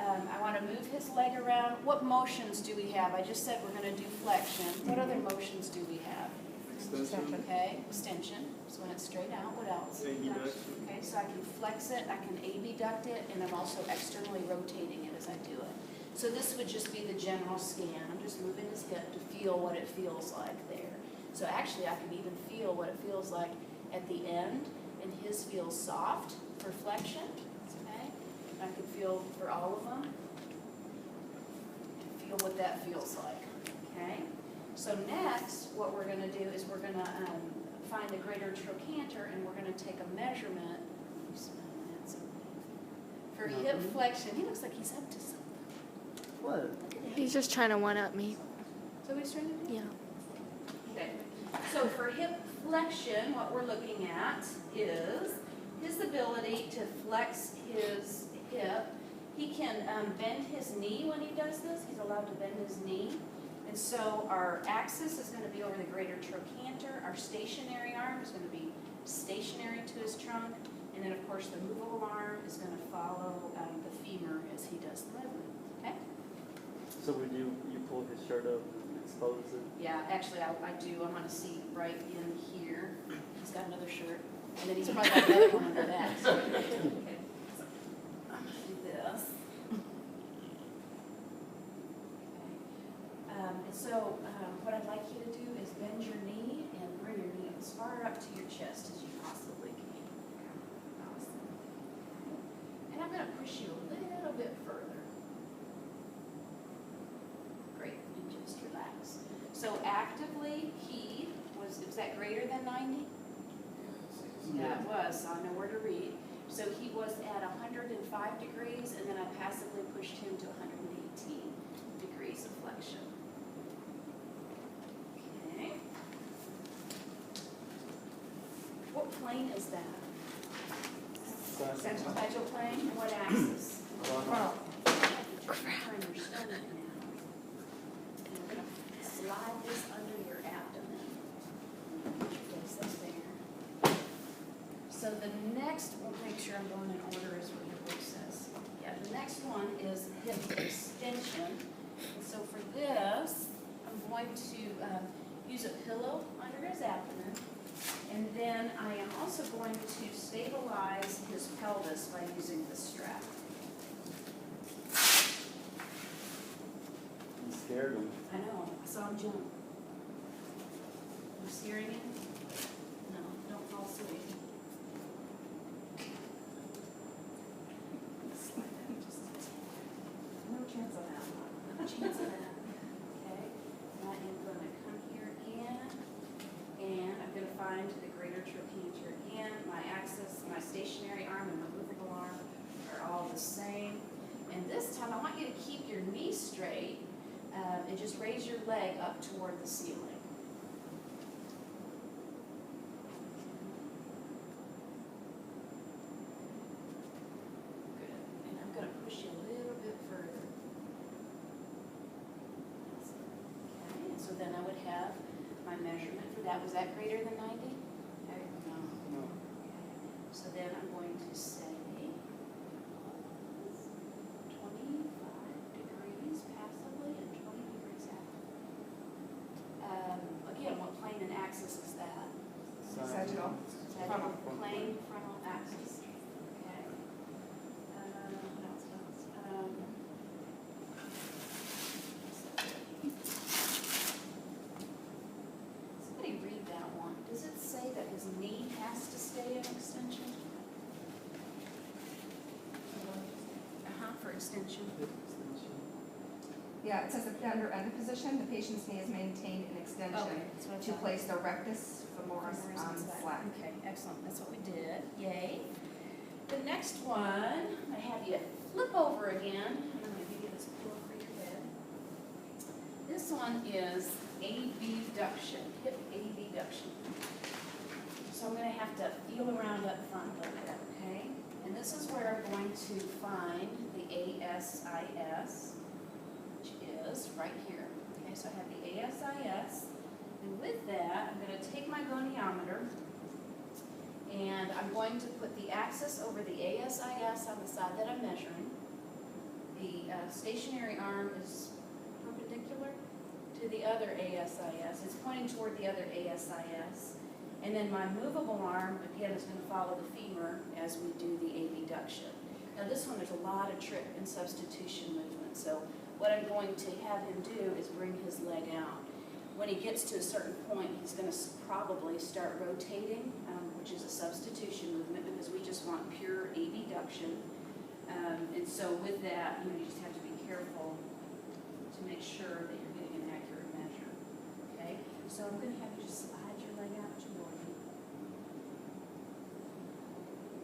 I want to move his leg around. What motions do we have? I just said we're going to do flexion. What other motions do we have? Extension. Okay, extension, so when it's straight out, what else? Abduction. Okay, so I can flex it, I can abduct it, and I'm also externally rotating it as I do it. So this would just be the general scan. I'm just moving his hip to feel what it feels like there. So actually, I can even feel what it feels like at the end, and his feels soft for flexion, okay? I can feel for all of them, feel what that feels like, okay? So next, what we're going to do is we're going to find the greater trochanter, and we're going to take a measurement. For hip flexion, he looks like he's up to something. What? He's just trying to one-up me. So what he's trying to do? Yeah. Okay. So for hip flexion, what we're looking at is his ability to flex his hip. He can bend his knee when he does this. He's allowed to bend his knee. And so our axis is going to be over the greater trochanter. Our stationary arm is going to be stationary to his trunk. And then, of course, the movable arm is going to follow the femur as he does the movement. Okay? So would you pull his shirt up and expose it? Yeah, actually, I do. I want to see right in here. He's got another shirt. And then he's probably got another one under that. So, okay. So, I'm going to do this. And so what I'd like you to do is bend your knee and bring your knee as far up to your chest as you possibly can. Awesome. And I'm going to push you a little bit further. Great, and just relax. So actively, was that greater than 90? Yeah, it was, so I know where to read. So he was at 105 degrees, and then I passively pushed him to 118 degrees of flexion. Okay. What plane is that? Sagittal plane, and what axis? Frontal. Turn your stomach now. And we're going to slide this under your abdomen. Put your face up there. So the next, we'll make sure I'm going in order as what your book says. Yeah, the next one is hip extension. And so for this, I'm going to use a pillow under his abdomen. And then I am also going to stabilize his pelvis by using the strap. You scared him. I know, I saw him jump. I'm scaring you? No, don't fall asleep. Slide that just a tad. No chance of that. No chance of that. Okay, and I am going to come here again, and I'm going to find the greater trochanter again. My axis, my stationary arm and my movable arm are all the same. And this time I want you to keep your knee straight and just raise your leg up toward the ceiling. Good. And I'm going to push you a little bit further. Okay, and so then I would have my measurement for that. Was that greater than 90? No. No. Okay. So then I'm going to say 25 degrees passively and 20 degrees actively. Again, what plane and axis is that? Sagittal. Sagittal plane, frontal axis. Okay. What else? Somebody read that one. Does it say that his knee has to stay in extension? For extension. Yeah, it says that under end position, the patient's knee is maintained in extension that's what I to thought. place the rectus femoris on slack. Okay, excellent. That's what we did. Yay. The next one, I have you flip over again. I'm going to give you this pillow for your head. This one is abduction, hip abduction. So I'm going to have to feel around up front a little bit, okay? And this is where I'm going to find the ASIS, which is right here. Okay, so I have the ASIS. And with that, I'm going to take my goniometer, and I'm going to put the axis over the ASIS on the side that I'm measuring, the stationary arm is perpendicular to the other ASIS. It's pointing toward the other ASIS. And then my movable arm, again, is going to follow the femur as we do the abduction. Now this one, there's a lot of trick and substitution movement. So what I'm going to have him do is bring his leg out. When he gets to a certain point, he's going to probably start rotating, which is a substitution movement because we just want pure abduction. And so with that, you just have to be careful to make sure that you're getting an accurate measure. Okay? So I'm going to have you just slide your leg out toward him.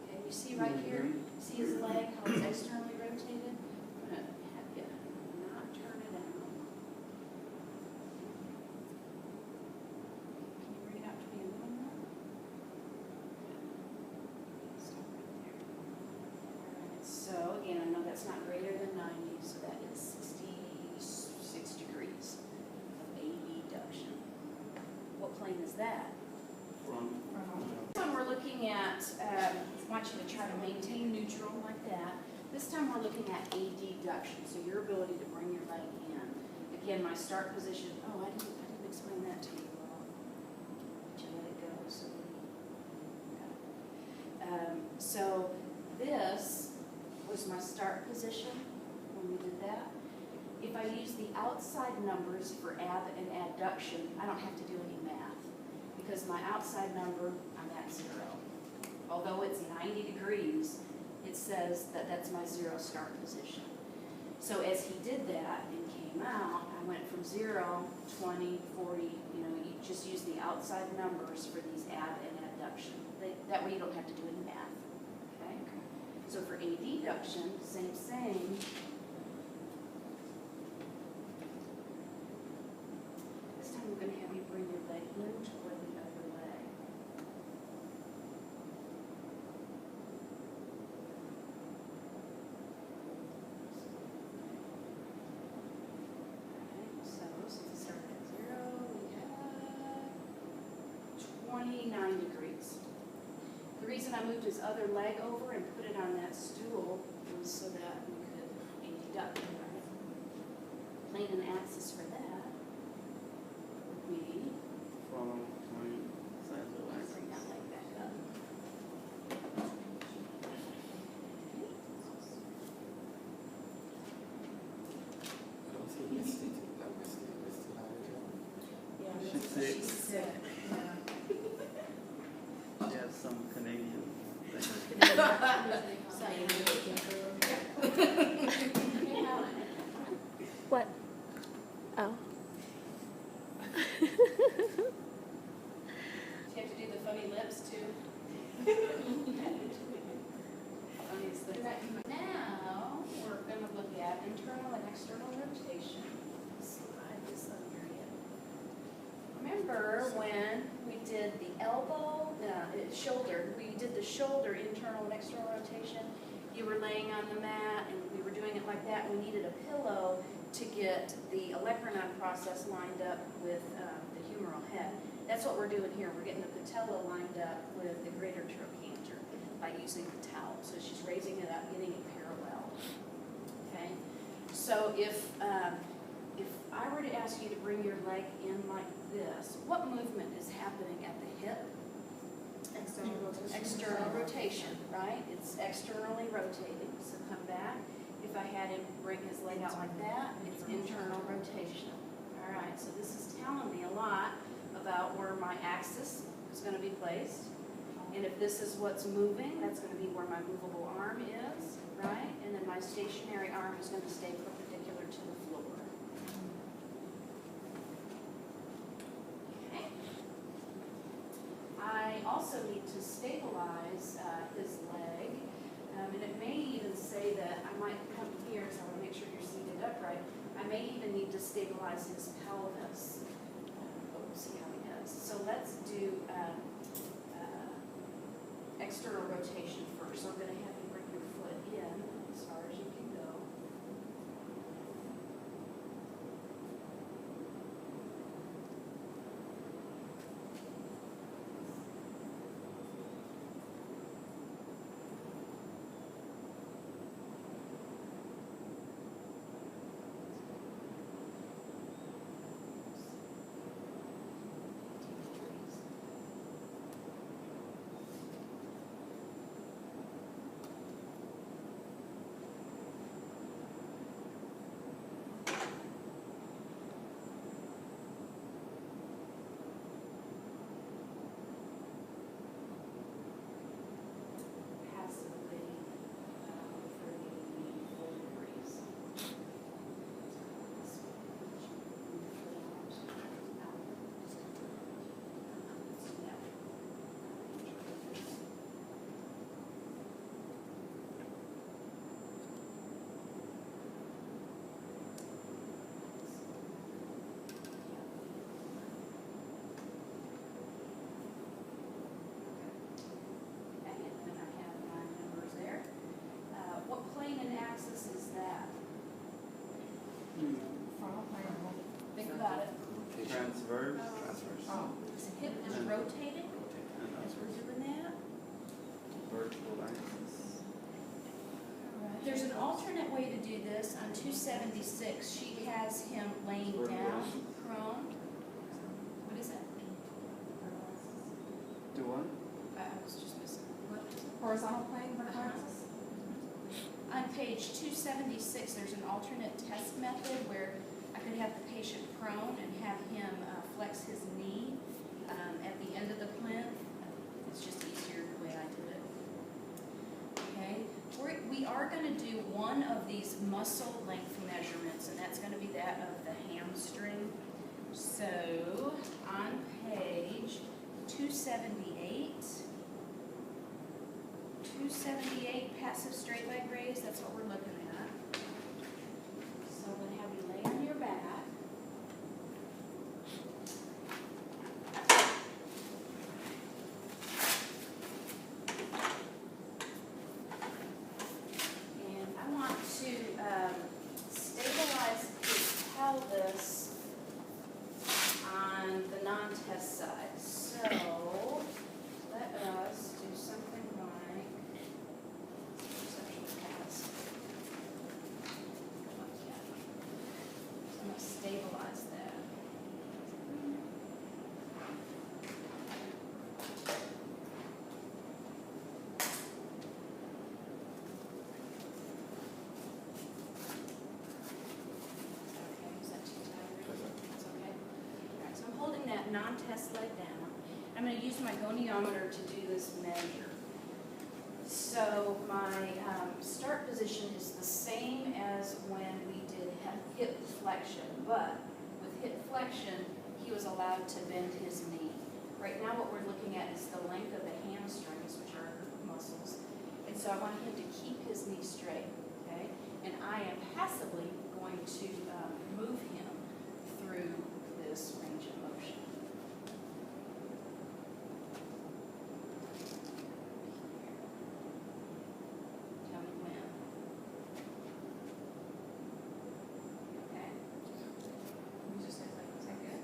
Okay, you see right here? See his leg, how it's externally rotated? I'm going to have you not turn it out. Can you bring it out to be a little more? Stop right there. All right, so again, I know that's not greater than 90, so that is 66 degrees of abduction. What plane is that? From. This one we're looking at, I want you to try to maintain neutral like that. This time we're looking at adduction, so your ability to bring your leg in. Again, my start position, I didn't explain that to you all. But you let it go, so so this was my start position when we did that. If I use the outside numbers for ab and adduction, I don't have to do any math because my outside number, I'm at 0. Although it's 90 degrees, it says that that's my 0 start position. So as he did that and came out, I went from 0, 20, 40, you just use the outside numbers for these ab and adduction. That way you don't have to do any math. Okay? So for adduction, same. This time we're going to have you bring your leg in toward the other leg. Okay, so since it started at 0, we have 29 degrees. The reason I moved his other leg over and put it on that stool was so that we could abduct, right? Plane and axis for that would be, From 20 sides of let's bring that leg back up. Yeah, She's sick. she's sick. She has some Canadian thing. What? Oh. Do you have to do the funny lips too? Now, we're going to look at internal and external rotation. Slide this under you. Remember when we did the elbow, shoulder, we did the shoulder internal and external rotation? You were laying on the mat and we were doing it like that. We needed a pillow to get the olecranon process lined up with the humeral head. That's what we're doing here. We're getting the patella lined up with the greater trochanter by using the towel. So she's raising it up, getting it parallel. Okay? So if I were to ask you to bring your leg in like this, what movement is happening at the hip? External rotation, right? It's externally rotating. So come back. If I had him bring his leg out like that, it's internal rotation. All right, so this is telling me a lot about where my axis is going to be placed. And if this is what's moving, that's going to be where my movable arm is, right? And then my stationary arm is going to stay perpendicular to the floor. Okay. I also need to stabilize his leg. And it may even say that I might come here, so I want to make sure you're seated upright. I may even need to stabilize his pelvis. But we'll see how he does. So let's do external rotation first. So I'm going to have you bring your foot in as far as you can go. transverse. Oh, His hip is And- rotating And as we're doing that. vertical axis. There's an alternate way to do this on 276. She has him laying down, prone. What is it? Do what? I was just missing. What is it? horizontal plane, vertical Uh-huh. axis? On page 276, there's an alternate test method where I could have the patient prone and have him flex his knee at the end of the plinth. It's just easier the way I did it. Okay, we are going to do one of these muscle length measurements, and that's going to be that of the hamstring. So on page 278, passive straight leg raise, that's what we're looking at. So I'm going to have you lay on your back. And I want to stabilize his pelvis on the non-test side. So let us do something like perceptual pass. Okay. So I'm going to stabilize that. Okay, is that too tight? That's okay. All right, so I'm holding that non-test leg down. I'm going to use my goniometer to do this measure. So my start position is the same as when we did hip flexion, but with hip flexion, he was allowed to bend his knee. Right now what we're looking at is the length of the hamstrings, which are muscles. And so I want him to keep his knee straight, okay? And I am passively going to move him through this range of motion. Tell me when. Okay, You just said like, is that good?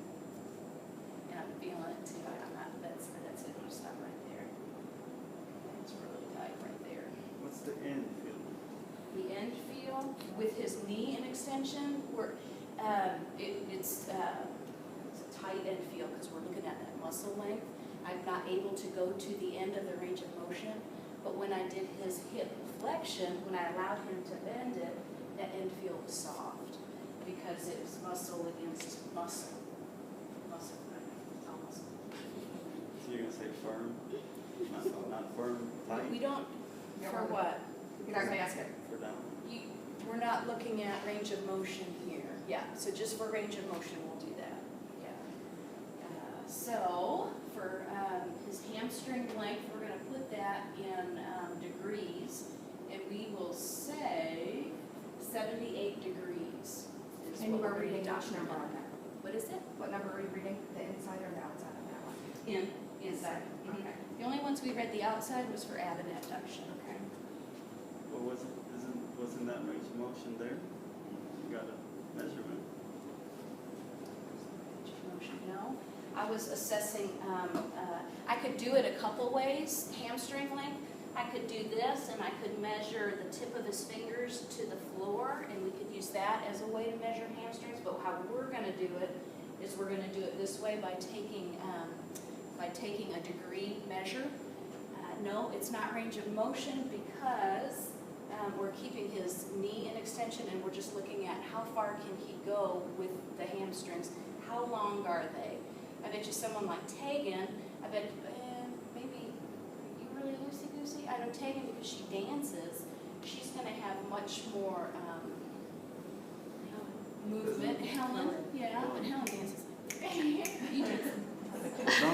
and I'm feeling it too. I'm not, that's it. I'm gonna stop right there. Okay, it's really tight right there. What's the end feel? The end feel with his knee in extension, it's a tight end feel because we're looking at that muscle length. I'm not able to go to the end of the range of motion, but when I did his hip flexion, when I allowed him to bend it, that end feel was soft because it was muscle against muscle. Muscle, right? It's all muscle. So you're gonna say firm? Not firm, tight? We don't, Yeah, for we're- what? You're not gonna ask it. For down? We're not looking at range of motion here. Yeah, so just for range of motion, we'll do that. Yeah. So for his hamstring length, we're going to put that in degrees, and we will say 78 degrees. Is And you what are we're reading gonna which number on that? What is it? What number are you reading? The inside or the outside of that one? Inside. Mhm. Okay. The only ones we read the outside was for ab and adduction. Okay. Well, wasn't that range of motion there? You got a measurement. Motion, no. I was assessing, I could do it a couple ways, hamstring length. I could do this and I could measure the tip of his fingers to the floor, and we could use that as a way to measure hamstrings. But how we're gonna do it is we're gonna do it this way by taking a degree measure. No, it's not range of motion because we're keeping his knee in extension and we're just looking at how far can he go with the hamstrings. How long are they? I bet you someone like Tegan, I bet maybe, are you really loosey-goosey? I know Tegan, because she dances, she's going to have much more movement. Helen, yeah, but Helen dances like, you dance. No,